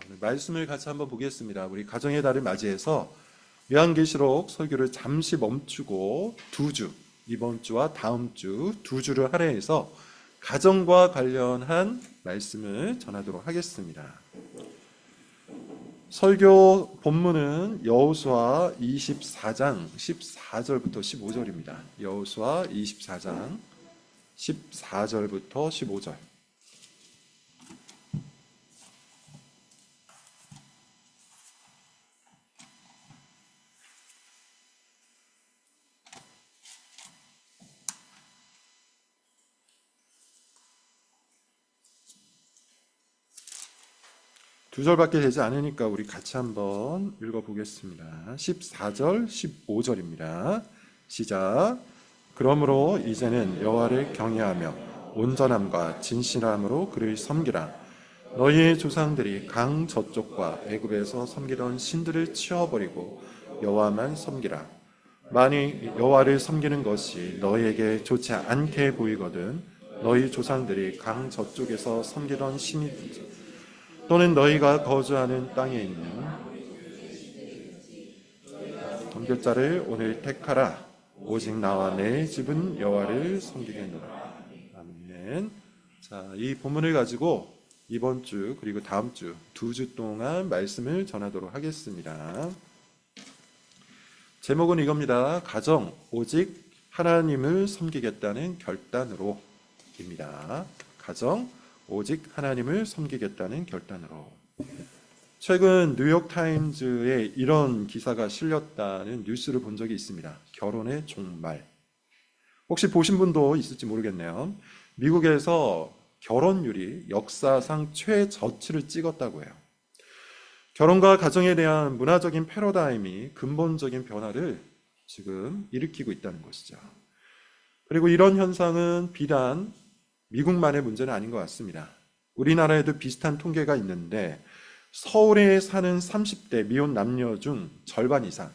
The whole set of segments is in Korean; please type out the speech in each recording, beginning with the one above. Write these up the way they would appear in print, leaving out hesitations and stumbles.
오늘 말씀을 같이 한번 보겠습니다. 우리 가정의 달을 맞이해서 요한계시록 설교를 잠시 멈추고 두 주, 이번 주와 다음 주 두 주를 할애해서 가정과 관련한 말씀을 전하도록 하겠습니다. 설교 본문은 여호수아 24장 14절부터 15절입니다. 여호수아 24장 14절부터 15절. 두 절밖에 되지 않으니까 우리 같이 한번 읽어보겠습니다. 14절, 15절입니다. 시작. 그러므로 이제는 여호와를 경외하며 온전함과 진실함으로 그를 섬기라. 너희의 조상들이 강 저쪽과 애굽에서 섬기던 신들을 치워버리고 여호와만 섬기라. 만일 여호와를 섬기는 것이 너희에게 좋지 않게 보이거든 너희 조상들이 강 저쪽에서 섬기던 신이든지 또는 너희가 거주하는 땅에 있는 선교자를 오늘 택하라. 오직 나와 내 집은 여호와를 섬기겠노라. 아멘. 자, 이 본문을 가지고 이번 주 그리고 다음 주 두 주 동안 말씀을 전하도록 하겠습니다. 제목은 이겁니다. 가정 오직 하나님을 섬기겠다는 결단으로입니다. 가정 오직 하나님을 섬기겠다는 결단으로. 최근 뉴욕타임즈에 이런 기사가 실렸다는 뉴스를 본 적이 있습니다. 결혼의 종말. 혹시 보신 분도 있을지 모르겠네요. 미국에서 결혼율이 역사상 최저치를 찍었다고 해요. 결혼과 가정에 대한 문화적인 패러다임이 근본적인 변화를 지금 일으키고 있다는 것이죠. 그리고 이런 현상은 비단 미국만의 문제는 아닌 것 같습니다. 우리나라에도 비슷한 통계가 있는데 서울에 사는 30대 미혼 남녀 중 절반 이상,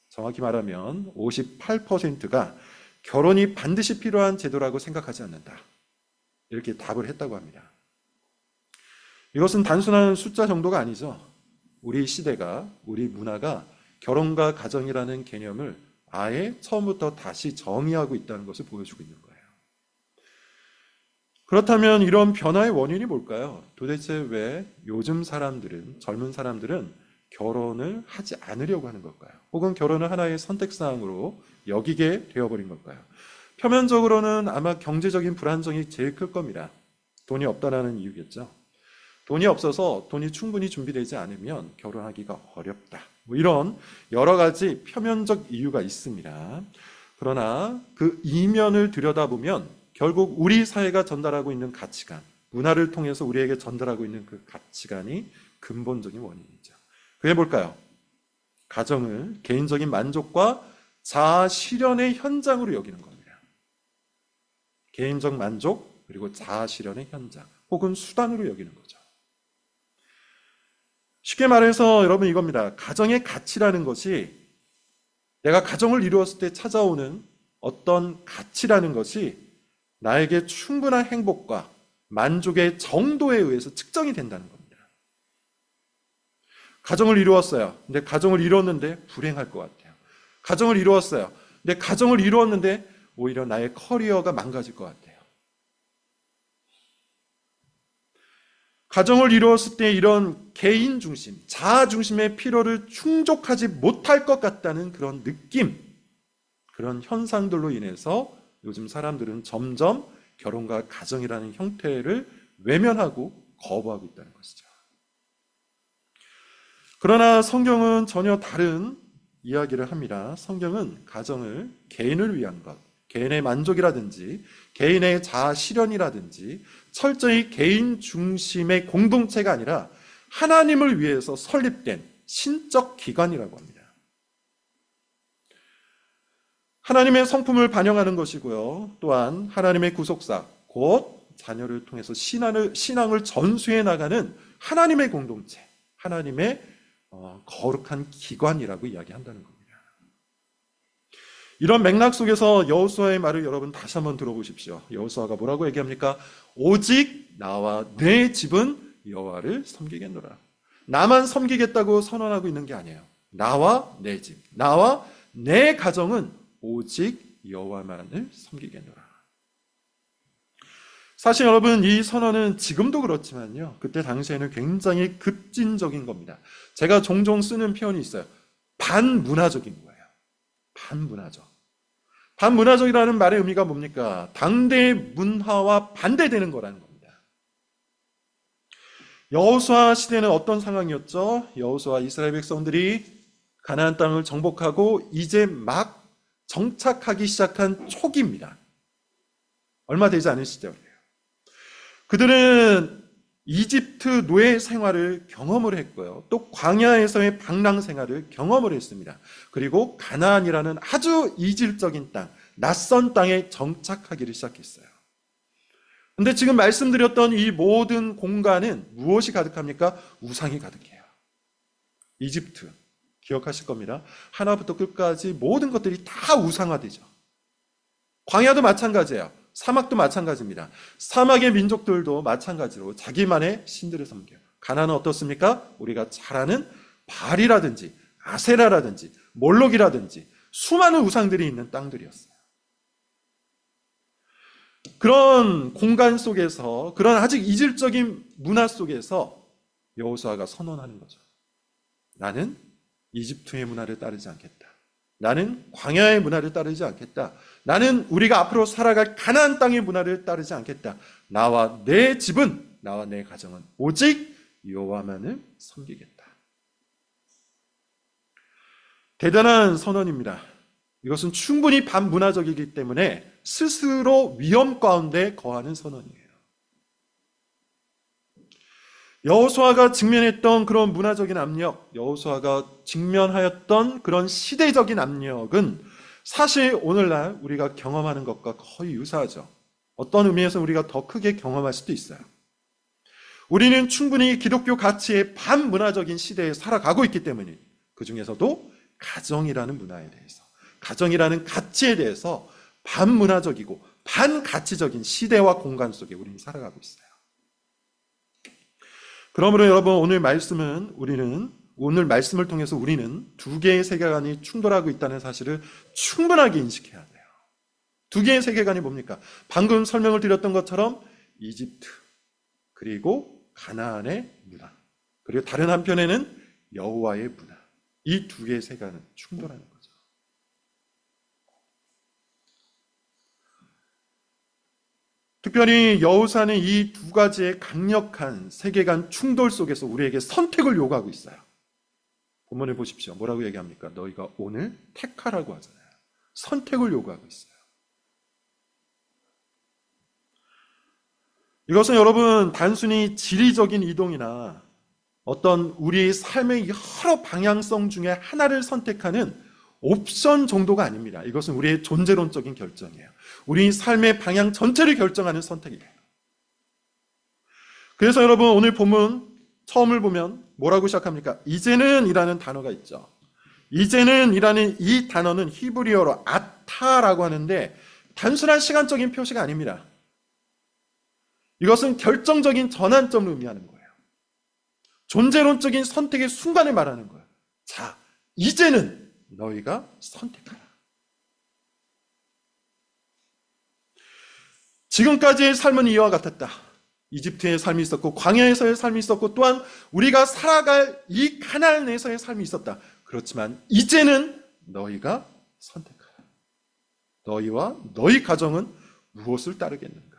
정확히 말하면 58%가 결혼이 반드시 필요한 제도라고 생각하지 않는다. 이렇게 답을 했다고 합니다. 이것은 단순한 숫자 정도가 아니죠. 우리 시대가, 우리 문화가 결혼과 가정이라는 개념을 아예 처음부터 다시 정의하고 있다는 것을 보여주고 있는 거예요. 그렇다면 이런 변화의 원인이 뭘까요? 도대체 왜 요즘 사람들은, 젊은 사람들은 결혼을 하지 않으려고 하는 걸까요? 혹은 결혼을 하나의 선택사항으로 여기게 되어버린 걸까요? 표면적으로는 아마 경제적인 불안정이 제일 클 겁니다. 돈이 없다라는 이유겠죠. 돈이 없어서 돈이 충분히 준비되지 않으면 결혼하기가 어렵다. 이런 여러 가지 표면적 이유가 있습니다. 그러나 그 이면을 들여다보면 결국 우리 사회가 전달하고 있는 가치관, 문화를 통해서 우리에게 전달하고 있는 그 가치관이 근본적인 원인이죠. 그게 뭘까요? 가정을 개인적인 만족과 자아 실현의 현장으로 여기는 겁니다. 개인적 만족 그리고 자아 실현의 현장 혹은 수단으로 여기는 거죠. 쉽게 말해서 여러분 이겁니다. 가정의 가치라는 것이 내가 가정을 이루었을 때 찾아오는 어떤 가치라는 것이 나에게 충분한 행복과 만족의 정도에 의해서 측정이 된다는 겁니다. 가정을 이루었어요. 근데 가정을 이루었는데 불행할 것 같아요. 가정을 이루었어요. 근데 가정을 이루었는데 오히려 나의 커리어가 망가질 것 같아요. 가정을 이루었을 때 이런 개인 중심, 자아 중심의 필요를 충족하지 못할 것 같다는 그런 느낌, 그런 현상들로 인해서 요즘 사람들은 점점 결혼과 가정이라는 형태를 외면하고 거부하고 있다는 것이죠. 그러나 성경은 전혀 다른 이야기를 합니다. 성경은 가정을 개인을 위한 것, 개인의 만족이라든지 개인의 자아 실현이라든지 철저히 개인 중심의 공동체가 아니라 하나님을 위해서 설립된 신적 기관이라고 합니다. 하나님의 성품을 반영하는 것이고요. 또한 하나님의 구속사, 곧 자녀를 통해서 신앙을 전수해 나가는 하나님의 공동체, 하나님의 거룩한 기관이라고 이야기한다는 겁니다. 이런 맥락 속에서 여호수아의 말을 여러분 다시 한번 들어보십시오. 여호수아가 뭐라고 얘기합니까? 오직 나와 내 집은 여호와를 섬기겠노라. 나만 섬기겠다고 선언하고 있는 게 아니에요. 나와 내 집, 나와 내 가정은 오직 여호와만을 섬기겠노라. 사실 여러분, 이 선언은 지금도 그렇지만요, 그때 당시에는 굉장히 급진적인 겁니다. 제가 종종 쓰는 표현이 있어요. 반문화적인 거예요. 반문화적. 반문화적이라는 말의 의미가 뭡니까? 당대의 문화와 반대되는 거라는 겁니다. 여호수아 시대는 어떤 상황이었죠? 여호수아 이스라엘 백성들이 가나안 땅을 정복하고 이제 막 정착하기 시작한 초기입니다. 얼마 되지 않은 시절이에요. 그들은 이집트 노예 생활을 경험을 했고요. 또 광야에서의 방랑 생활을 경험을 했습니다. 그리고 가나안이라는 아주 이질적인 땅, 낯선 땅에 정착하기를 시작했어요. 근데 지금 말씀드렸던 이 모든 공간은 무엇이 가득합니까? 우상이 가득해요. 이집트, 기억하실 겁니다. 하나부터 끝까지 모든 것들이 다 우상화되죠. 광야도 마찬가지예요. 사막도 마찬가지입니다. 사막의 민족들도 마찬가지로 자기만의 신들을 섬겨요. 가나안은 어떻습니까? 우리가 잘 아는 바알이라든지 아세라라든지 몰록이라든지 수많은 우상들이 있는 땅들이었어요. 그런 공간 속에서, 그런 아직 이질적인 문화 속에서 여호수아가 선언하는 거죠. 나는 이집트의 문화를 따르지 않겠다. 나는 광야의 문화를 따르지 않겠다. 나는 우리가 앞으로 살아갈 가나안 땅의 문화를 따르지 않겠다. 나와 내 집은, 나와 내 가정은 오직 여호와만을 섬기겠다. 대단한 선언입니다. 이것은 충분히 반문화적이기 때문에 스스로 위험 가운데 거하는 선언이에요. 여호수아가 직면했던 그런 문화적인 압력, 여호수아가 직면하였던 그런 시대적인 압력은 사실 오늘날 우리가 경험하는 것과 거의 유사하죠. 어떤 의미에서 우리가 더 크게 경험할 수도 있어요. 우리는 충분히 기독교 가치의 반문화적인 시대에 살아가고 있기 때문에 그 중에서도 가정이라는 문화에 대해서, 가정이라는 가치에 대해서 반문화적이고 반가치적인 시대와 공간 속에 우리는 살아가고 있어요. 그러므로 여러분, 오늘 말씀을 통해서 우리는 두 개의 세계관이 충돌하고 있다는 사실을 충분하게 인식해야 돼요. 두 개의 세계관이 뭡니까? 방금 설명을 드렸던 것처럼 이집트, 그리고 가나안의 문화, 그리고 다른 한편에는 여호와의 문화. 이 두 개의 세계관은 충돌하는 거죠. 특별히 여호수아는 이 두 가지의 강력한 세계관 충돌 속에서 우리에게 선택을 요구하고 있어요. 본문을 보십시오. 뭐라고 얘기합니까? 너희가 오늘 택하라고 하잖아요. 선택을 요구하고 있어요. 이것은 여러분, 단순히 지리적인 이동이나 어떤 우리 삶의 여러 방향성 중에 하나를 선택하는 옵션 정도가 아닙니다. 이것은 우리의 존재론적인 결정이에요. 우리 삶의 방향 전체를 결정하는 선택이에요. 그래서 여러분, 오늘 본문 처음을 보면 뭐라고 시작합니까? 이제는 이라는 단어가 있죠. 이제는 이라는 이 단어는 히브리어로 아타라고 하는데 단순한 시간적인 표시가 아닙니다. 이것은 결정적인 전환점을 의미하는 거예요. 존재론적인 선택의 순간을 말하는 거예요. 자, 이제는 너희가 선택하라. 지금까지의 삶은 이와 같았다. 이집트의 삶이 있었고 광야에서의 삶이 있었고 또한 우리가 살아갈 이 가나안에서의 삶이 있었다. 그렇지만 이제는 너희가 선택하라. 너희와 너희 가정은 무엇을 따르겠는가?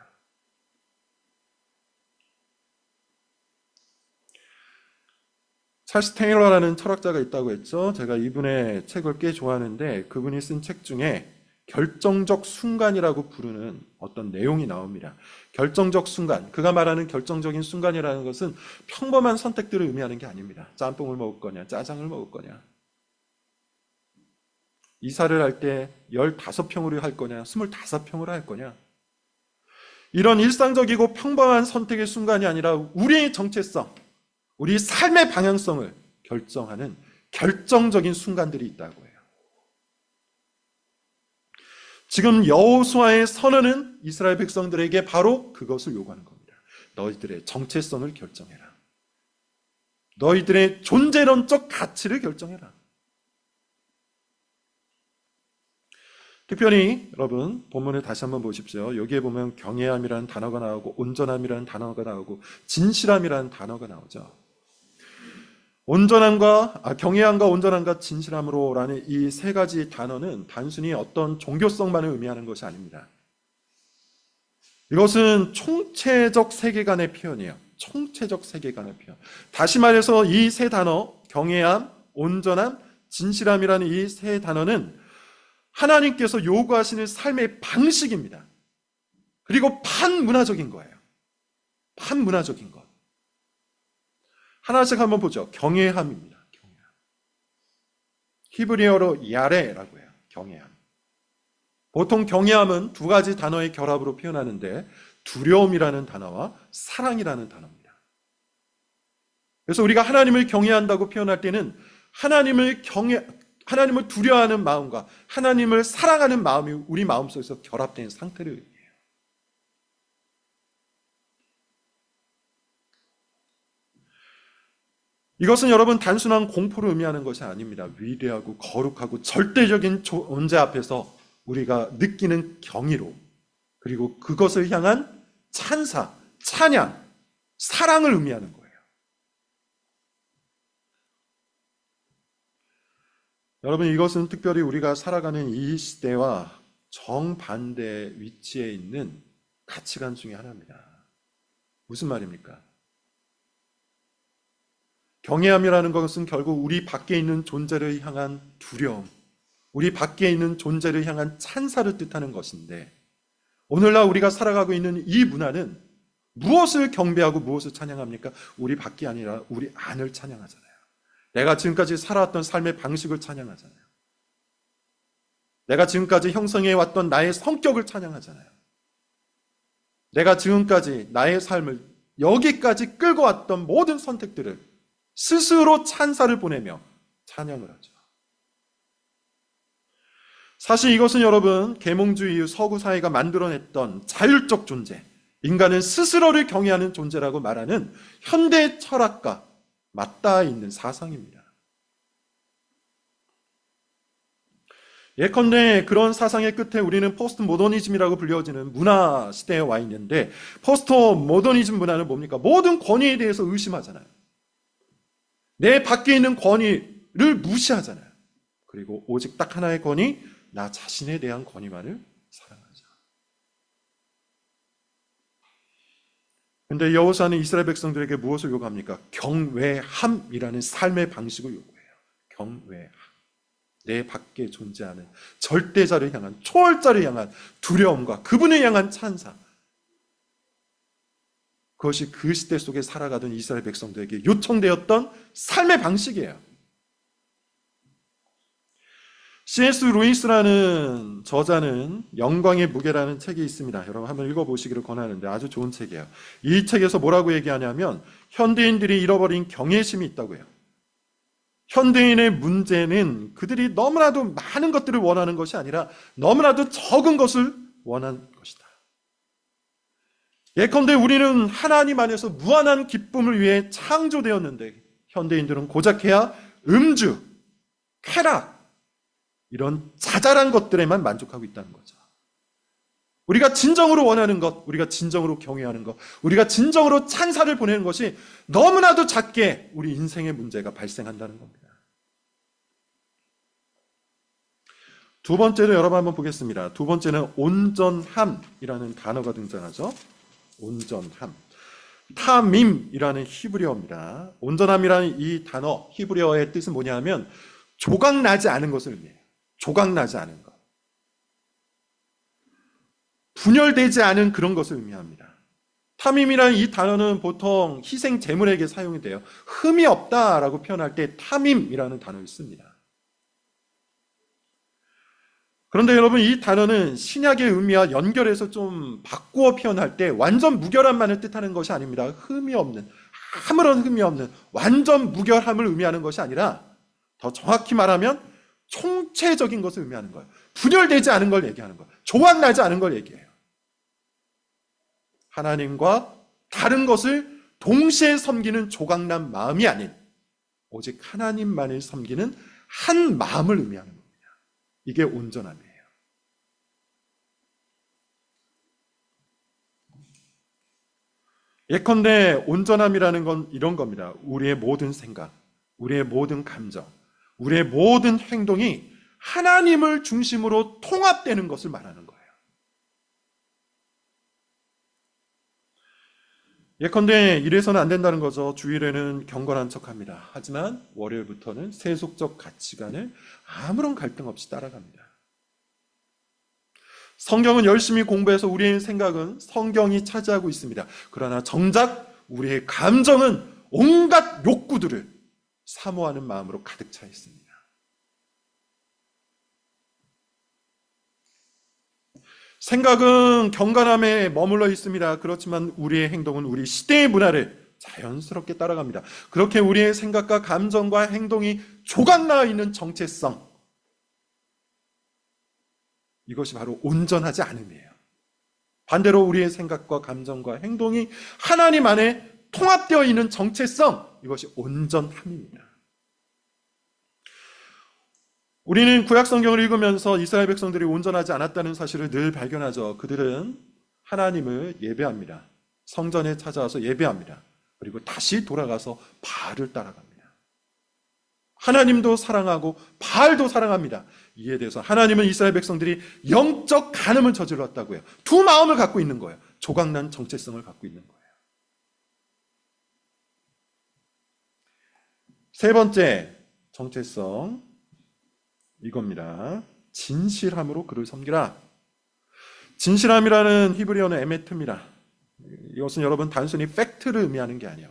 찰스 테일러라는 철학자가 있다고 했죠. 제가 이분의 책을 꽤 좋아하는데 그분이 쓴 책 중에 결정적 순간이라고 부르는 어떤 내용이 나옵니다. 결정적 순간, 그가 말하는 결정적인 순간이라는 것은 평범한 선택들을 의미하는 게 아닙니다. 짬뽕을 먹을 거냐, 짜장을 먹을 거냐, 이사를 할 때 15평으로 할 거냐, 25평으로 할 거냐, 이런 일상적이고 평범한 선택의 순간이 아니라 우리의 정체성, 우리 삶의 방향성을 결정하는 결정적인 순간들이 있다고 해요. 지금 여호수아의 선언은 이스라엘 백성들에게 바로 그것을 요구하는 겁니다. 너희들의 정체성을 결정해라. 너희들의 존재론적 가치를 결정해라. 특별히 여러분 본문을 다시 한번 보십시오. 여기에 보면 경외함이라는 단어가 나오고 온전함이라는 단어가 나오고 진실함이라는 단어가 나오죠. 경외함과 온전함과 진실함으로라는 이 세 가지 단어는 단순히 어떤 종교성만을 의미하는 것이 아닙니다. 이것은 총체적 세계관의 표현이에요. 총체적 세계관의 표현. 다시 말해서 이 세 단어, 경외함, 온전함, 진실함이라는 이 세 단어는 하나님께서 요구하시는 삶의 방식입니다. 그리고 판문화적인 거예요. 판문화적인 것. 하나씩 한번 보죠. 경외함입니다. 경외함. 히브리어로 야레라고 해요. 경외함. 보통 경외함은 두 가지 단어의 결합으로 표현하는데 두려움이라는 단어와 사랑이라는 단어입니다. 그래서 우리가 하나님을 경외한다고 표현할 때는 하나님을 두려워하는 마음과 하나님을 사랑하는 마음이 우리 마음속에서 결합된 상태를 의미해요. 이것은 여러분 단순한 공포를 의미하는 것이 아닙니다. 위대하고 거룩하고 절대적인 존재 앞에서 우리가 느끼는 경이로, 그리고 그것을 향한 찬사, 찬양, 사랑을 의미하는 거예요. 여러분, 이것은 특별히 우리가 살아가는 이 시대와 정반대 위치에 있는 가치관 중에 하나입니다. 무슨 말입니까? 경외함이라는 것은 결국 우리 밖에 있는 존재를 향한 두려움, 우리 밖에 있는 존재를 향한 찬사를 뜻하는 것인데, 오늘날 우리가 살아가고 있는 이 문화는 무엇을 경배하고 무엇을 찬양합니까? 우리 밖이 아니라 우리 안을 찬양하잖아요. 내가 지금까지 살아왔던 삶의 방식을 찬양하잖아요. 내가 지금까지 형성해왔던 나의 성격을 찬양하잖아요. 내가 지금까지 나의 삶을 여기까지 끌고 왔던 모든 선택들을 스스로 찬사를 보내며 찬양을 하죠. 사실 이것은 여러분, 계몽주의 이후 서구 사회가 만들어냈던 자율적 존재, 인간은 스스로를 경외하는 존재라고 말하는 현대 철학과 맞닿아 있는 사상입니다. 예컨대 그런 사상의 끝에 우리는 포스트 모더니즘이라고 불려지는 문화 시대에 와 있는데, 포스트 모더니즘 문화는 뭡니까? 모든 권위에 대해서 의심하잖아요. 내 밖에 있는 권위를 무시하잖아요. 그리고 오직 딱 하나의 권위, 나 자신에 대한 권위만을 사랑하자. 근데 여호수아는 이스라엘 백성들에게 무엇을 요구합니까? 경외함이라는 삶의 방식을 요구해요. 경외함. 내 밖에 존재하는 절대자를 향한, 초월자를 향한 두려움과 그분을 향한 찬사. 그것이 그 시대 속에 살아가던 이스라엘 백성들에게 요청되었던 삶의 방식이에요. C.S. 루이스라는 저자는 영광의 무게라는 책이 있습니다. 여러분 한번 읽어보시기를 권하는데 아주 좋은 책이에요. 이 책에서 뭐라고 얘기하냐면 현대인들이 잃어버린 경외심이 있다고 해요. 현대인의 문제는 그들이 너무나도 많은 것들을 원하는 것이 아니라 너무나도 적은 것을 원하는 것이다. 예컨대 우리는 하나님 안에서 무한한 기쁨을 위해 창조되었는데 현대인들은 고작해야 음주, 쾌락, 이런 자잘한 것들에만 만족하고 있다는 거죠. 우리가 진정으로 원하는 것, 우리가 진정으로 경외하는 것, 우리가 진정으로 찬사를 보내는 것이 너무나도 작게 우리 인생의 문제가 발생한다는 겁니다. 두 번째로 여러분 한번 보겠습니다. 두 번째는 온전함이라는 단어가 등장하죠. 온전함. 타밈이라는 히브리어입니다. 온전함이라는 이 단어, 히브리어의 뜻은 뭐냐면 조각나지 않은 것을 의미해요. 조각나지 않은 것. 분열되지 않은 그런 것을 의미합니다. 타밈이라는 이 단어는 보통 희생 제물에게 사용이 돼요. 흠이 없다라고 표현할 때 타밈이라는 단어를 씁니다. 그런데 여러분, 이 단어는 신약의 의미와 연결해서 좀 바꾸어 표현할 때 완전 무결함만을 뜻하는 것이 아닙니다. 흠이 없는, 아무런 흠이 없는 완전 무결함을 의미하는 것이 아니라 더 정확히 말하면 총체적인 것을 의미하는 거예요. 분열되지 않은 걸 얘기하는 거예요. 조각나지 않은 걸 얘기해요. 하나님과 다른 것을 동시에 섬기는 조각난 마음이 아닌 오직 하나님만을 섬기는 한 마음을 의미하는 겁니다. 이게 온전함이에요. 예컨대 온전함이라는 건 이런 겁니다. 우리의 모든 생각, 우리의 모든 감정, 우리의 모든 행동이 하나님을 중심으로 통합되는 것을 말하는 거예요. 예컨대 이래서는 안 된다는 거죠. 주일에는 경건한 척합니다. 하지만 월요일부터는 세속적 가치관을 아무런 갈등 없이 따라갑니다. 성경은 열심히 공부해서 우리의 생각은 성경이 차지하고 있습니다. 그러나 정작 우리의 감정은 온갖 욕구들을 사모하는 마음으로 가득 차 있습니다. 생각은 경건함에 머물러 있습니다. 그렇지만 우리의 행동은 우리 시대의 문화를 자연스럽게 따라갑니다. 그렇게 우리의 생각과 감정과 행동이 조각나와 있는 정체성, 이것이 바로 온전하지 않음이에요. 반대로 우리의 생각과 감정과 행동이 하나님 안에 통합되어 있는 정체성, 이것이 온전함입니다. 우리는 구약 성경을 읽으면서 이스라엘 백성들이 온전하지 않았다는 사실을 늘 발견하죠. 그들은 하나님을 예배합니다. 성전에 찾아와서 예배합니다. 그리고 다시 돌아가서 바알을 따라갑니다. 하나님도 사랑하고 바알도 사랑합니다. 이에 대해서 하나님은 이스라엘 백성들이 영적 간음을 저질렀다고요. 두 마음을 갖고 있는 거예요. 조각난 정체성을 갖고 있는 거예요. 세 번째 정체성, 이겁니다. 진실함으로 그를 섬기라. 진실함이라는 히브리어는 에메트입니다. 이것은 여러분 단순히 팩트를 의미하는 게 아니에요.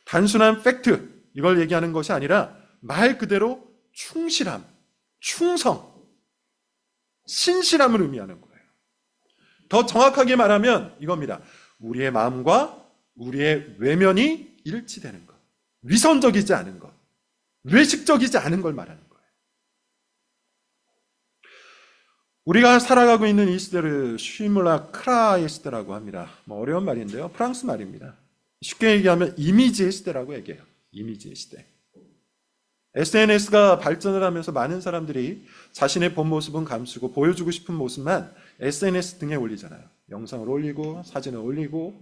단순한 팩트, 이걸 얘기하는 것이 아니라 말 그대로 충실함, 충성, 신실함을 의미하는 거예요. 더 정확하게 말하면 이겁니다. 우리의 마음과 우리의 외면이 일치되는 것, 위선적이지 않은 것, 외식적이지 않은 걸 말하는 거예요. 우리가 살아가고 있는 이 시대를 쉬물라 크라의 시대라고 합니다. 어려운 말인데요. 프랑스 말입니다. 쉽게 얘기하면 이미지의 시대라고 얘기해요. 이미지의 시대. SNS가 발전을 하면서 많은 사람들이 자신의 본 모습은 감추고 보여주고 싶은 모습만 SNS 등에 올리잖아요. 영상을 올리고 사진을 올리고,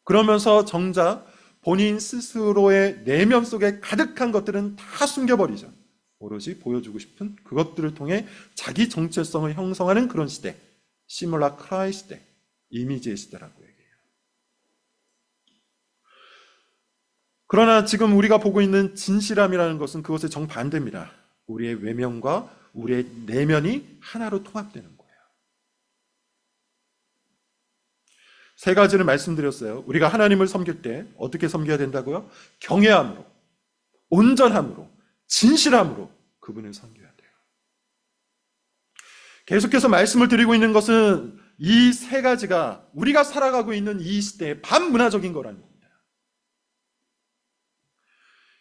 그러면서 정작 본인 스스로의 내면 속에 가득한 것들은 다 숨겨버리죠. 오로지 보여주고 싶은 그것들을 통해 자기 정체성을 형성하는 그런 시대, 시뮬라크라의 시대, 이미지의 시대라고 얘기해요. 그러나 지금 우리가 보고 있는 진실함이라는 것은 그것의 정반대입니다. 우리의 외면과 우리의 내면이 하나로 통합되는 거예요. 세 가지를 말씀드렸어요. 우리가 하나님을 섬길 때 어떻게 섬겨야 된다고요? 경외함으로, 온전함으로, 진실함으로 그분을 섬겨야 돼요. 계속해서 말씀을 드리고 있는 것은 이 세 가지가 우리가 살아가고 있는 이 시대의 반문화적인 거라는 겁니다.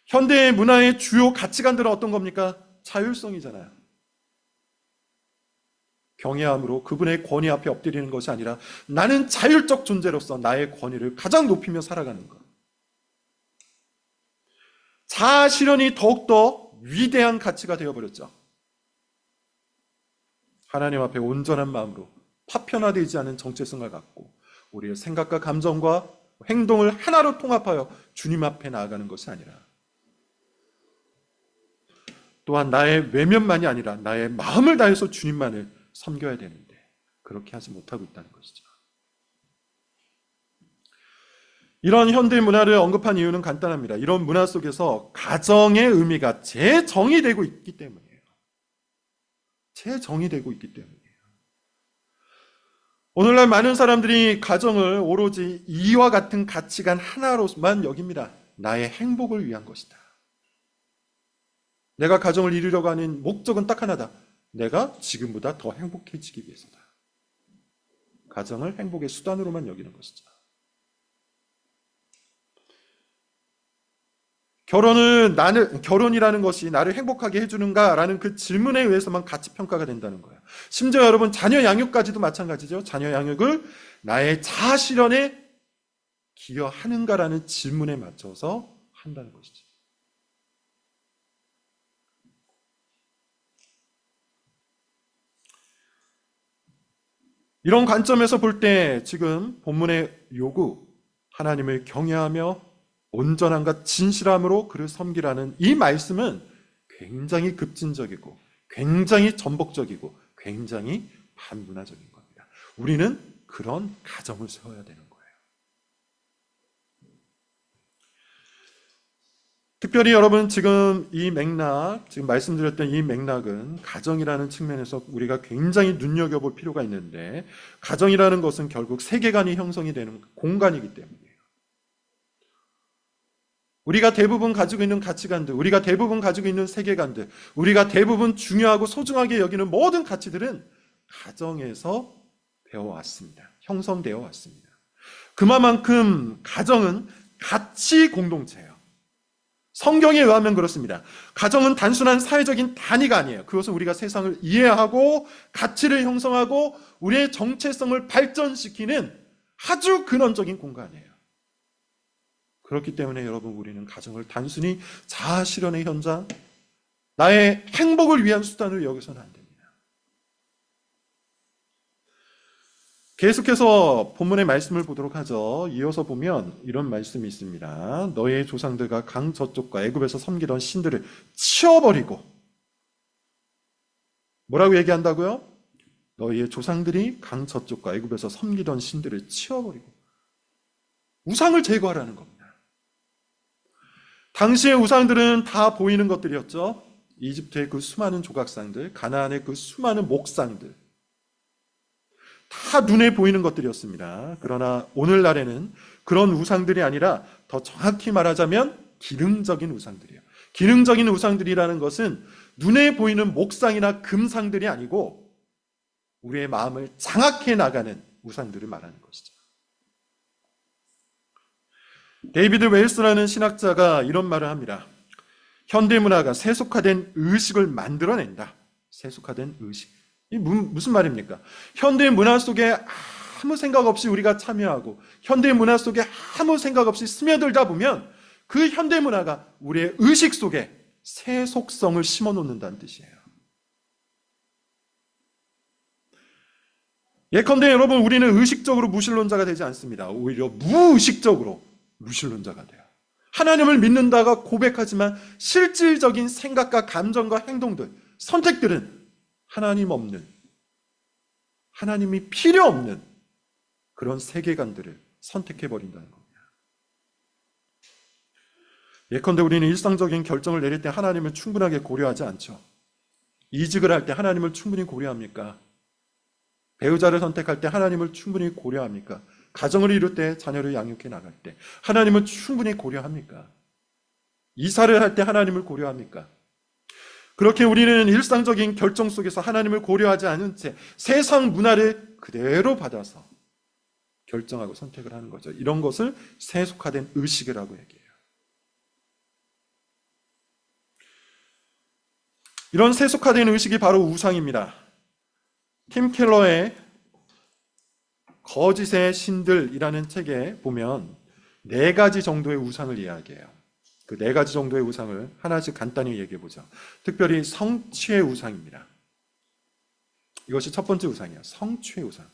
현대의 문화의 주요 가치관들은 어떤 겁니까? 자율성이잖아요. 경외함으로 그분의 권위 앞에 엎드리는 것이 아니라 나는 자율적 존재로서 나의 권위를 가장 높이며 살아가는 것. 자아 실현이 더욱더 위대한 가치가 되어버렸죠. 하나님 앞에 온전한 마음으로 파편화되지 않은 정체성을 갖고 우리의 생각과 감정과 행동을 하나로 통합하여 주님 앞에 나아가는 것이 아니라, 또한 나의 외면만이 아니라 나의 마음을 다해서 주님만을 섬겨야 되는데 그렇게 하지 못하고 있다는 것이죠. 이런 현대 문화를 언급한 이유는 간단합니다. 이런 문화 속에서 가정의 의미가 재정의되고 있기 때문이에요. 재정의되고 있기 때문이에요. 오늘날 많은 사람들이 가정을 오로지 이와 같은 가치관 하나로만 여깁니다. 나의 행복을 위한 것이다. 내가 가정을 이루려고 하는 목적은 딱 하나다. 내가 지금보다 더 행복해지기 위해서다. 가정을 행복의 수단으로만 여기는 것이죠. 결혼이라는 것이 나를 행복하게 해주는가라는 그 질문에 의해서만 가치 평가가 된다는 거예요. 심지어 여러분 자녀 양육까지도 마찬가지죠. 자녀 양육을 나의 자아 실현에 기여하는가라는 질문에 맞춰서 한다는 것이죠. 이런 관점에서 볼 때 지금 본문의 요구, 하나님을 경외하며 온전함과 진실함으로 그를 섬기라는 이 말씀은 굉장히 급진적이고 굉장히 전복적이고 굉장히 반문화적인 겁니다. 우리는 그런 가정을 세워야 되는 거예요. 특별히 여러분 지금 이 맥락, 지금 말씀드렸던 이 맥락은 가정이라는 측면에서 우리가 굉장히 눈여겨볼 필요가 있는데, 가정이라는 것은 결국 세계관이 형성이 되는 공간이기 때문이에요. 우리가 대부분 가지고 있는 가치관들, 우리가 대부분 가지고 있는 세계관들, 우리가 대부분 중요하고 소중하게 여기는 모든 가치들은 가정에서 배워왔습니다. 형성되어 왔습니다. 그만큼 가정은 가치 공동체예요. 성경에 의하면 그렇습니다. 가정은 단순한 사회적인 단위가 아니에요. 그것은 우리가 세상을 이해하고 가치를 형성하고 우리의 정체성을 발전시키는 아주 근원적인 공간이에요. 그렇기 때문에 여러분, 우리는 가정을 단순히 자아 실현의 현장, 나의 행복을 위한 수단으로 여기서는 안 됩니다. 계속해서 본문의 말씀을 보도록 하죠. 이어서 보면 이런 말씀이 있습니다. 너의 조상들과 강 저쪽과 애굽에서 섬기던 신들을 치워버리고, 뭐라고 얘기한다고요? 너희의 조상들이 강 저쪽과 애굽에서 섬기던 신들을 치워버리고 우상을 제거하라는 겁니다. 당시의 우상들은 다 보이는 것들이었죠. 이집트의 그 수많은 조각상들, 가나안의 그 수많은 목상들, 다 눈에 보이는 것들이었습니다. 그러나 오늘날에는 그런 우상들이 아니라 더 정확히 말하자면 기능적인 우상들이에요. 기능적인 우상들이라는 것은 눈에 보이는 목상이나 금상들이 아니고 우리의 마음을 장악해 나가는 우상들을 말하는 것이죠. 데이비드 웨일스라는 신학자가 이런 말을 합니다. 현대문화가 세속화된 의식을 만들어낸다. 세속화된 의식. 이 무슨 말입니까? 현대 문화 속에 아무 생각 없이 우리가 참여하고 현대 문화 속에 아무 생각 없이 스며들다 보면 그 현대 문화가 우리의 의식 속에 세속성을 심어놓는다는 뜻이에요. 예컨대 여러분, 우리는 의식적으로 무신론자가 되지 않습니다. 오히려 무의식적으로 무신론자가 돼요. 하나님을 믿는다가 고백하지만 실질적인 생각과 감정과 행동들, 선택들은 하나님 없는, 하나님이 필요 없는 그런 세계관들을 선택해버린다는 겁니다. 예컨대 우리는 일상적인 결정을 내릴 때 하나님을 충분하게 고려하지 않죠. 이직을 할 때 하나님을 충분히 고려합니까? 배우자를 선택할 때 하나님을 충분히 고려합니까? 가정을 이룰 때, 자녀를 양육해 나갈 때 하나님을 충분히 고려합니까? 이사를 할 때 하나님을 고려합니까? 그렇게 우리는 일상적인 결정 속에서 하나님을 고려하지 않은 채 세상 문화를 그대로 받아서 결정하고 선택을 하는 거죠. 이런 것을 세속화된 의식이라고 얘기해요. 이런 세속화된 의식이 바로 우상입니다. 팀 켈러의 거짓의 신들이라는 책에 보면 4가지 정도의 우상을 이야기해요. 그 4가지 정도의 우상을 하나씩 간단히 얘기해 보죠. 특별히 성취의 우상입니다. 이것이 첫 번째 우상이에요. 성취의 우상.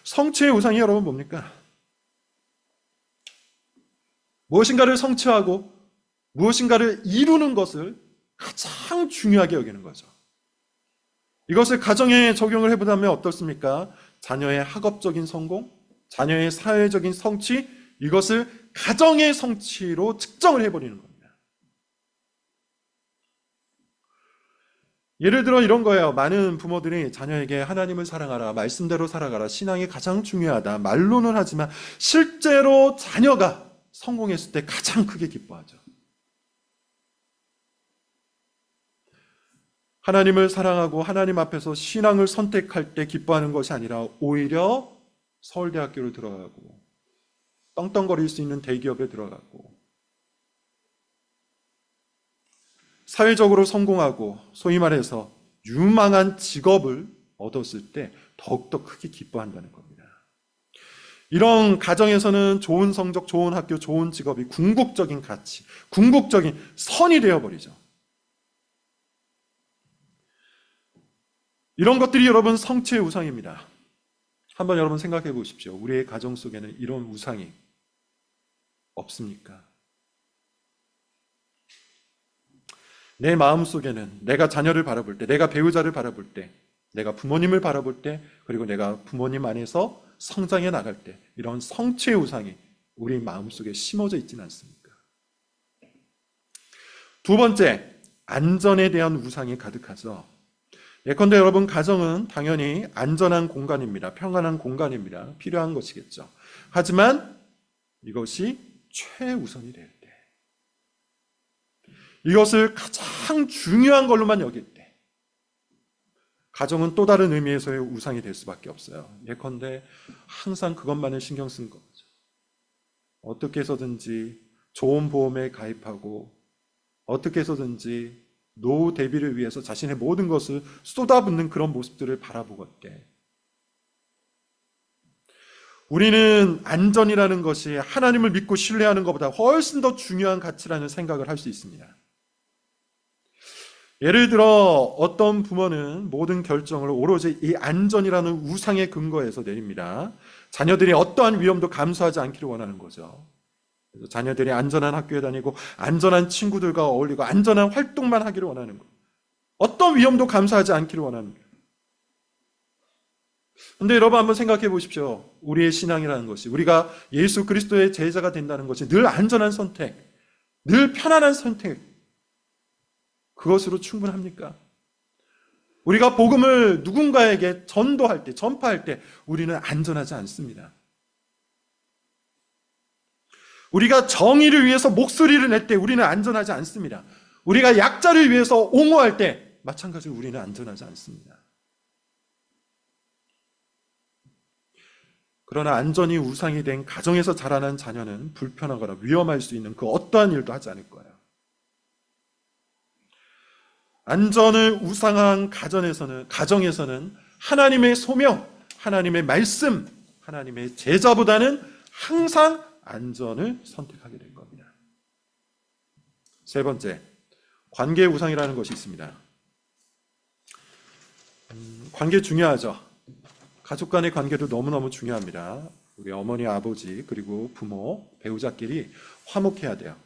성취의 우상이 여러분 뭡니까? 무엇인가를 성취하고 무엇인가를 이루는 것을 가장 중요하게 여기는 거죠. 이것을 가정에 적용을 해보자면 어떻습니까? 자녀의 학업적인 성공, 자녀의 사회적인 성취, 이것을 가정의 성취로 측정을 해버리는 겁니다. 예를 들어 이런 거예요. 많은 부모들이 자녀에게 하나님을 사랑하라, 말씀대로 살아가라, 신앙이 가장 중요하다 말로는 하지만 실제로 자녀가 성공했을 때 가장 크게 기뻐하죠. 하나님을 사랑하고 하나님 앞에서 신앙을 선택할 때 기뻐하는 것이 아니라 오히려 서울대학교를 들어가고 떵떵거릴 수 있는 대기업에 들어가고 사회적으로 성공하고 소위 말해서 유망한 직업을 얻었을 때 더욱더 크게 기뻐한다는 겁니다. 이런 가정에서는 좋은 성적, 좋은 학교, 좋은 직업이 궁극적인 가치, 궁극적인 선이 되어버리죠. 이런 것들이 여러분 성취의 우상입니다. 한번 여러분 생각해 보십시오. 우리의 가정 속에는 이런 우상이 없습니까? 내 마음 속에는 내가 자녀를 바라볼 때, 내가 배우자를 바라볼 때, 내가 부모님을 바라볼 때, 그리고 내가 부모님 안에서 성장해 나갈 때 이런 성취의 우상이 우리 마음속에 심어져 있지는 않습니까? 두 번째, 안전에 대한 우상이 가득하죠. 예컨대 여러분 가정은 당연히 안전한 공간입니다. 평안한 공간입니다. 필요한 것이겠죠. 하지만 이것이 최우선이 될 때, 이것을 가장 중요한 걸로만 여길 때 가정은 또 다른 의미에서의 우상이 될 수밖에 없어요. 예컨대 항상 그것만을 신경 쓴 거죠. 어떻게 해서든지 좋은 보험에 가입하고 어떻게 해서든지 노후 대비를 위해서 자신의 모든 것을 쏟아붓는 그런 모습들을 바라보고 때 우리는 안전이라는 것이 하나님을 믿고 신뢰하는 것보다 훨씬 더 중요한 가치라는 생각을 할 수 있습니다. 예를 들어 어떤 부모는 모든 결정을 오로지 이 안전이라는 우상의 근거에서 내립니다. 자녀들이 어떠한 위험도 감수하지 않기를 원하는 거죠. 그래서 자녀들이 안전한 학교에 다니고 안전한 친구들과 어울리고 안전한 활동만 하기를 원하는 거예요. 어떤 위험도 감수하지 않기를 원하는 거예요. 그런데 여러분 한번 생각해 보십시오. 우리의 신앙이라는 것이, 우리가 예수 그리스도의 제자가 된다는 것이 늘 안전한 선택, 늘 편안한 선택, 그것으로 충분합니까? 우리가 복음을 누군가에게 전도할 때, 전파할 때 우리는 안전하지 않습니다. 우리가 정의를 위해서 목소리를 낼 때 우리는 안전하지 않습니다. 우리가 약자를 위해서 옹호할 때 마찬가지로 우리는 안전하지 않습니다. 그러나 안전이 우상이 된 가정에서 자라난 자녀는 불편하거나 위험할 수 있는 그 어떠한 일도 하지 않을 거예요. 안전을 우상한 가정에서는 하나님의 소명, 하나님의 말씀, 하나님의 제자보다는 항상 안전을 선택하게 될 겁니다. 세 번째, 관계의 우상이라는 것이 있습니다. 관계 중요하죠. 가족 간의 관계도 너무너무 중요합니다. 우리 어머니, 아버지, 그리고 부모, 배우자끼리 화목해야 돼요.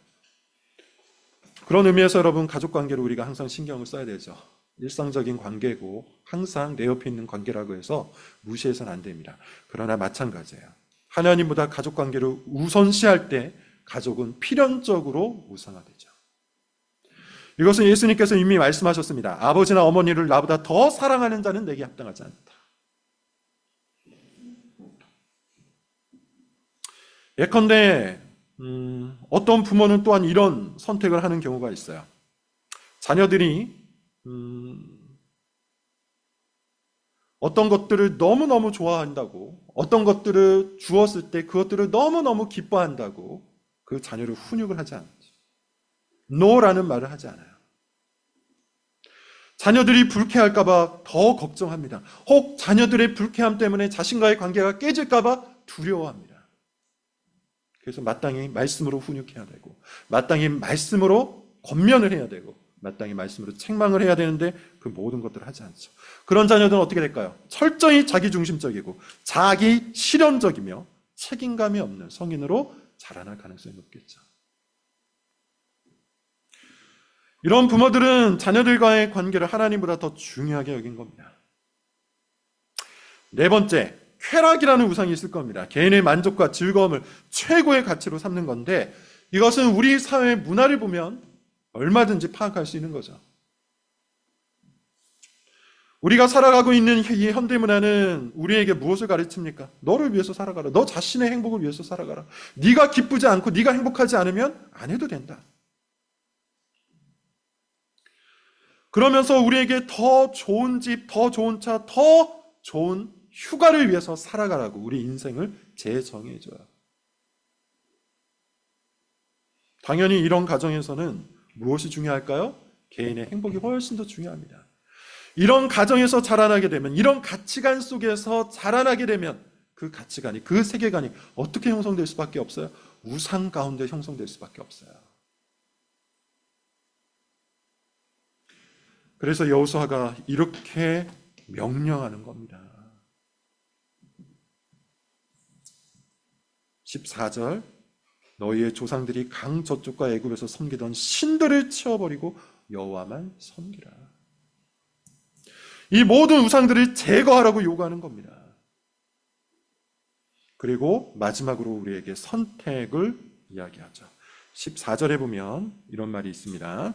그런 의미에서 여러분 가족 관계를 우리가 항상 신경을 써야 되죠. 일상적인 관계고 항상 내 옆에 있는 관계라고 해서 무시해서는 안 됩니다. 그러나 마찬가지예요. 하나님보다 가족 관계를 우선시할 때 가족은 필연적으로 우상화되죠. 이것은 예수님께서 이미 말씀하셨습니다. 아버지나 어머니를 나보다 더 사랑하는 자는 내게 합당하지 않다. 예컨대 어떤 부모는 또한 이런 선택을 하는 경우가 있어요. 자녀들이 어떤 것들을 너무너무 좋아한다고, 어떤 것들을 주었을 때 그것들을 너무너무 기뻐한다고 그 자녀를 훈육을 하지 않죠. 노라는 말을 하지 않아요. 자녀들이 불쾌할까 봐 더 걱정합니다. 혹 자녀들의 불쾌함 때문에 자신과의 관계가 깨질까 봐 두려워합니다. 그래서 마땅히 말씀으로 훈육해야 되고, 마땅히 말씀으로 권면을 해야 되고, 마땅히 말씀으로 책망을 해야 되는데 그 모든 것들을 하지 않죠. 그런 자녀들은 어떻게 될까요? 철저히 자기중심적이고 자기 실현적이며 책임감이 없는 성인으로 자라날 가능성이 높겠죠. 이런 부모들은 자녀들과의 관계를 하나님보다 더 중요하게 여긴 겁니다. 네 번째, 쾌락이라는 우상이 있을 겁니다. 개인의 만족과 즐거움을 최고의 가치로 삼는 건데, 이것은 우리 사회의 문화를 보면 얼마든지 파악할 수 있는 거죠. 우리가 살아가고 있는 이 현대문화는 우리에게 무엇을 가르칩니까? 너를 위해서 살아가라. 너 자신의 행복을 위해서 살아가라. 네가 기쁘지 않고 네가 행복하지 않으면 안 해도 된다. 그러면서 우리에게 더 좋은 집, 더 좋은 차, 더 좋은 휴가를 위해서 살아가라고 우리 인생을 재정해줘요. 당연히 이런 가정에서는 무엇이 중요할까요? 개인의 행복이 훨씬 더 중요합니다. 이런 가정에서 자라나게 되면, 이런 가치관 속에서 자라나게 되면 그 가치관이, 그 세계관이 어떻게 형성될 수밖에 없어요? 우상 가운데 형성될 수밖에 없어요. 그래서 여호수아가 이렇게 명령하는 겁니다. 14절, 너희의 조상들이 강 저쪽과 애굽에서 섬기던 신들을 치워버리고 여호와만 섬기라. 이 모든 우상들을 제거하라고 요구하는 겁니다. 그리고 마지막으로 우리에게 선택을 이야기하죠. 14절에 보면 이런 말이 있습니다.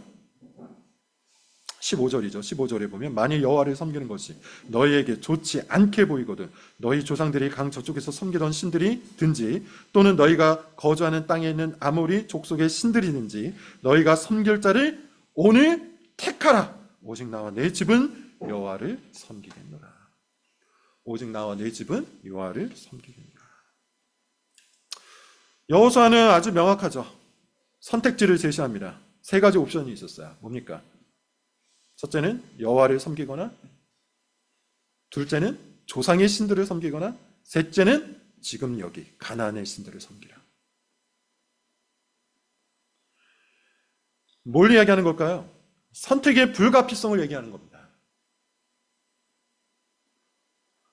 15절이죠. 15절에 보면 만일 여호와를 섬기는 것이 너희에게 좋지 않게 보이거든 너희 조상들이 강 저쪽에서 섬기던 신들이 든지 또는 너희가 거주하는 땅에 있는 아모리 족속의 신들이든지 너희가 섬길 자를 오늘 택하라. 오직 나와 내 집은 여호와를 섬기겠노라. 오직 나와 내 집은 여호와를 섬기겠노라. 여호수아는 아주 명확하죠. 선택지를 제시합니다. 세 가지 옵션이 있었어요. 뭡니까? 첫째는 여호와를 섬기거나, 둘째는 조상의 신들을 섬기거나, 셋째는 지금 여기 가나안의 신들을 섬기라. 뭘 이야기하는 걸까요? 선택의 불가피성을 얘기하는 겁니다.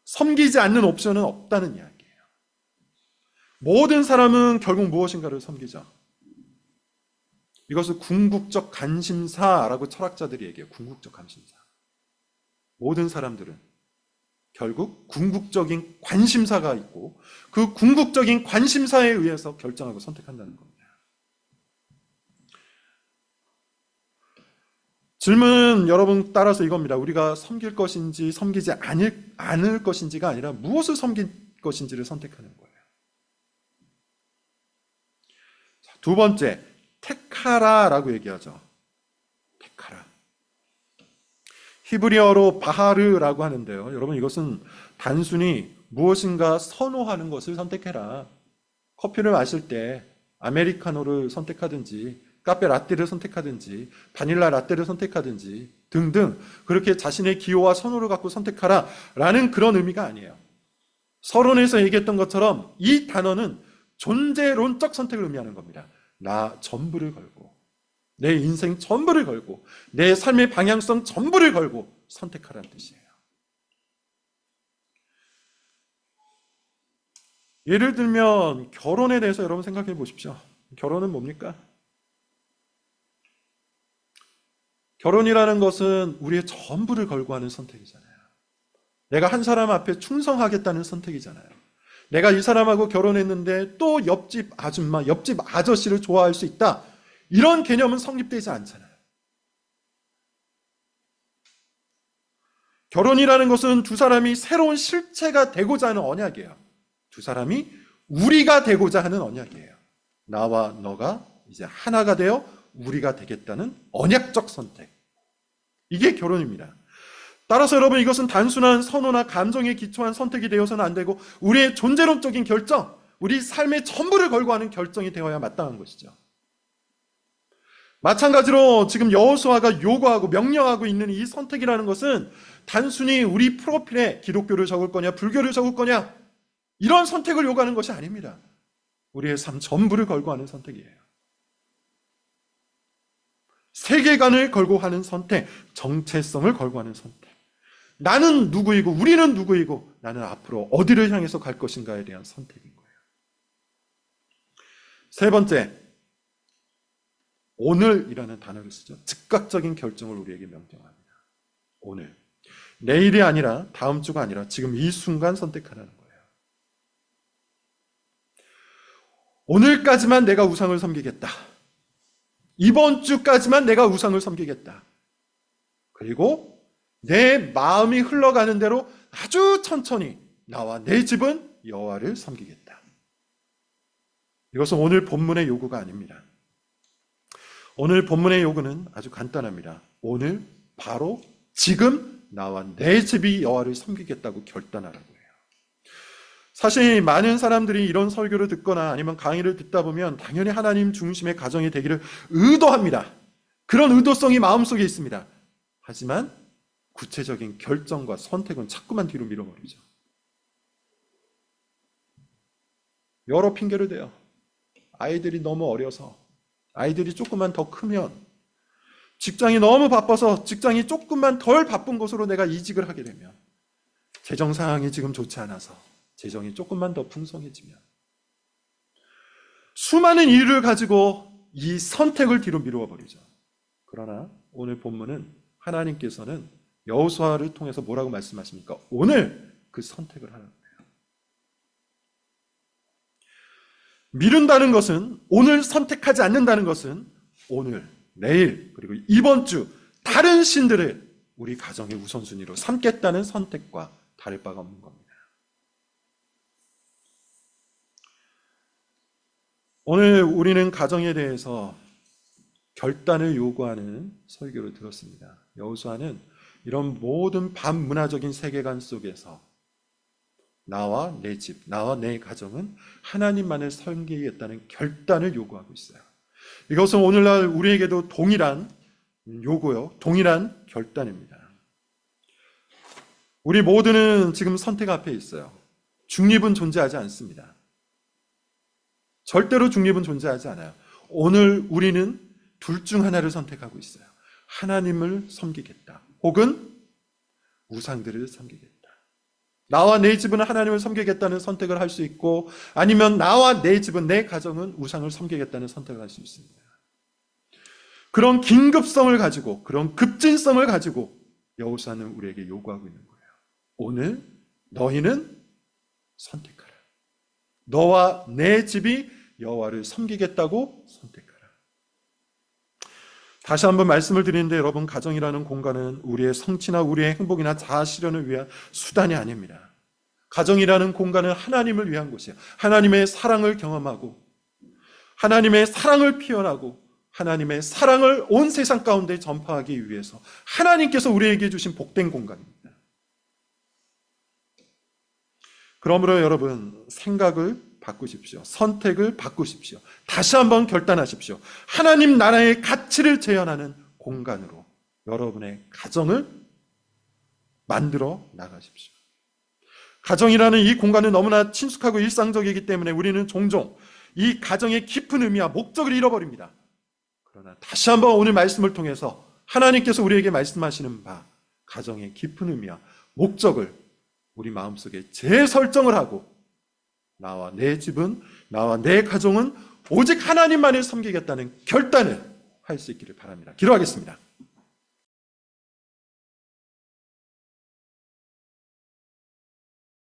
섬기지 않는 옵션은 없다는 이야기예요. 모든 사람은 결국 무엇인가를 섬기죠. 이것을 궁극적 관심사라고 철학자들이 얘기해요. 궁극적 관심사. 모든 사람들은 결국 궁극적인 관심사가 있고 그 궁극적인 관심사에 의해서 결정하고 선택한다는 겁니다. 질문 여러분 따라서 이겁니다. 우리가 섬길 것인지 섬기지 않을 것인지가 아니라 무엇을 섬길 것인지를 선택하는 거예요. 자, 두 번째, 택하라라고 얘기하죠. 택하라. 히브리어로 바하르라고 하는데요. 여러분 이것은 단순히 무엇인가 선호하는 것을 선택해라. 커피를 마실 때 아메리카노를 선택하든지 카페 라떼를 선택하든지 바닐라 라떼를 선택하든지 등등 그렇게 자신의 기호와 선호를 갖고 선택하라 라는 그런 의미가 아니에요. 서론에서 얘기했던 것처럼 이 단어는 존재론적 선택을 의미하는 겁니다. 나 전부를 걸고 내 인생 전부를 걸고 내 삶의 방향성 전부를 걸고 선택하라는 뜻이에요. 예를 들면 결혼에 대해서 여러분 생각해 보십시오. 결혼은 뭡니까? 결혼이라는 것은 우리의 전부를 걸고 하는 선택이잖아요. 내가 한 사람 앞에 충성하겠다는 선택이잖아요. 내가 이 사람하고 결혼했는데 또 옆집 아줌마, 옆집 아저씨를 좋아할 수 있다. 이런 개념은 성립되지 않잖아요. 결혼이라는 것은 두 사람이 새로운 실체가 되고자 하는 언약이에요. 두 사람이 우리가 되고자 하는 언약이에요. 나와 너가 이제 하나가 되어 우리가 되겠다는 언약적 선택. 이게 결혼입니다. 따라서 여러분 이것은 단순한 선호나 감정에 기초한 선택이 되어서는 안 되고 우리의 존재론적인 결정, 우리 삶의 전부를 걸고 하는 결정이 되어야 마땅한 것이죠. 마찬가지로 지금 여호수아가 요구하고 명령하고 있는 이 선택이라는 것은 단순히 우리 프로필에 기독교를 적을 거냐 불교를 적을 거냐 이런 선택을 요구하는 것이 아닙니다. 우리의 삶 전부를 걸고 하는 선택이에요. 세계관을 걸고 하는 선택, 정체성을 걸고 하는 선택. 나는 누구이고 우리는 누구이고 나는 앞으로 어디를 향해서 갈 것인가에 대한 선택인 거예요. 세 번째, 오늘이라는 단어를 쓰죠. 즉각적인 결정을 우리에게 명령합니다. 오늘. 내일이 아니라 다음 주가 아니라 지금 이 순간 선택하라는 거예요. 오늘까지만 내가 우상을 섬기겠다. 이번 주까지만 내가 우상을 섬기겠다. 그리고 내 마음이 흘러가는 대로 아주 천천히 나와 내 집은 여호와를 섬기겠다. 이것은 오늘 본문의 요구가 아닙니다. 오늘 본문의 요구는 아주 간단합니다. 오늘 바로 지금 나와 내 집이 여호와를 섬기겠다고 결단하라고 해요. 사실 많은 사람들이 이런 설교를 듣거나 아니면 강의를 듣다 보면 당연히 하나님 중심의 가정이 되기를 의도합니다. 그런 의도성이 마음속에 있습니다. 하지만 구체적인 결정과 선택은 자꾸만 뒤로 밀어버리죠. 여러 핑계를 대요. 아이들이 너무 어려서, 아이들이 조금만 더 크면, 직장이 너무 바빠서 직장이 조금만 덜 바쁜 곳으로 내가 이직을 하게 되면, 재정 상황이 지금 좋지 않아서 재정이 조금만 더 풍성해지면, 수많은 이유를 가지고 이 선택을 뒤로 미루어 버리죠. 그러나 오늘 본문은 하나님께서는 여호수아를 통해서 뭐라고 말씀하십니까? 오늘 그 선택을 하라는 거예요. 미룬다는 것은, 오늘 선택하지 않는다는 것은 오늘, 내일, 그리고 이번 주 다른 신들을 우리 가정의 우선순위로 삼겠다는 선택과 다를 바가 없는 겁니다. 오늘 우리는 가정에 대해서 결단을 요구하는 설교를 들었습니다. 여호수아는 이런 모든 반문화적인 세계관 속에서 나와 내 집, 나와 내 가정은 하나님만을 섬기겠다는 결단을 요구하고 있어요. 이것은 오늘날 우리에게도 동일한 요구요, 동일한 결단입니다. 우리 모두는 지금 선택 앞에 있어요. 중립은 존재하지 않습니다. 절대로 중립은 존재하지 않아요. 오늘 우리는 둘 중 하나를 선택하고 있어요. 하나님을 섬기겠다, 혹은 우상들을 섬기겠다. 나와 내 집은 하나님을 섬기겠다는 선택을 할 수 있고, 아니면 나와 내 집은, 내 가정은 우상을 섬기겠다는 선택을 할 수 있습니다. 그런 긴급성을 가지고, 그런 급진성을 가지고 여호수아는 우리에게 요구하고 있는 거예요. 오늘 너희는 선택하라. 너와 내 집이 여호와를 섬기겠다고 선택하라. 다시 한번 말씀을 드리는데, 여러분, 가정이라는 공간은 우리의 성취나 우리의 행복이나 자아 실현을 위한 수단이 아닙니다. 가정이라는 공간은 하나님을 위한 곳이에요. 하나님의 사랑을 경험하고, 하나님의 사랑을 표현하고, 하나님의 사랑을 온 세상 가운데 전파하기 위해서 하나님께서 우리에게 주신 복된 공간입니다. 그러므로 여러분, 생각을 바꾸십시오. 선택을 바꾸십시오. 다시 한번 결단하십시오. 하나님 나라의 가치를 재현하는 공간으로 여러분의 가정을 만들어 나가십시오. 가정이라는 이 공간은 너무나 친숙하고 일상적이기 때문에 우리는 종종 이 가정의 깊은 의미와 목적을 잃어버립니다. 그러나 다시 한번 오늘 말씀을 통해서 하나님께서 우리에게 말씀하시는 바, 가정의 깊은 의미와 목적을 우리 마음속에 재설정을 하고, 나와 내 집은, 나와 내 가정은 오직 하나님만을 섬기겠다는 결단을 할 수 있기를 바랍니다. 기도하겠습니다.